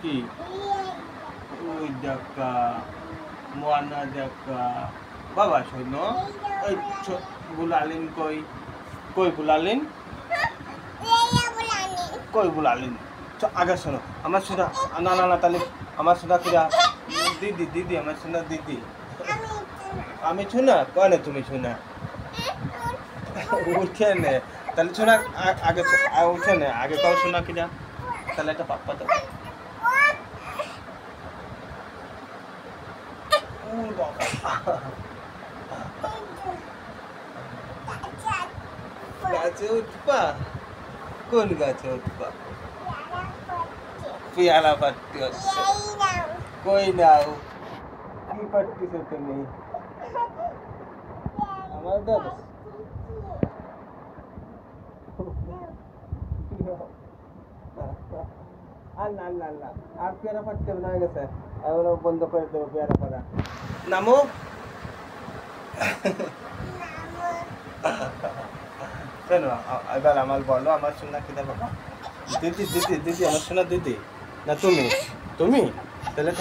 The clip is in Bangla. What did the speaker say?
কি ওই দেখা মোয়ানা দেখা বাবা শোনো ওই বুলালিন কই কই বুলালিন কই বুলালিন আগে শোনো আমার শোনা না না না তাহলে আমার শোনা কিরা দিদি দিদি আমার শোনা দিদি আমি শোনা কনে তুমি শোনা উঠে নে তাহলে শোনা আগে উঠে নে আগে কও শোনা কিরা তাহলে একটা পাপ্পা দাও গাছে উঠবা কোন গাছে উঠবা পেয়ারা পাত্তি হচ্ছে কই নাও কি পাত্তিছো তুমি আমার দাও আল্লাহ আল্লাহ আল্লাহ আর পেয়ারা পাত্তি না হয়ে গেছে এবার বন্ধ করে দেবো পেয়ারা পাড়া নামো কেন এবার আমার বলো আমার সোনা কিনা বাবা দিদি দিদি দিদি আমার সোনা দিদি না তুমি তুমি তাহলে তো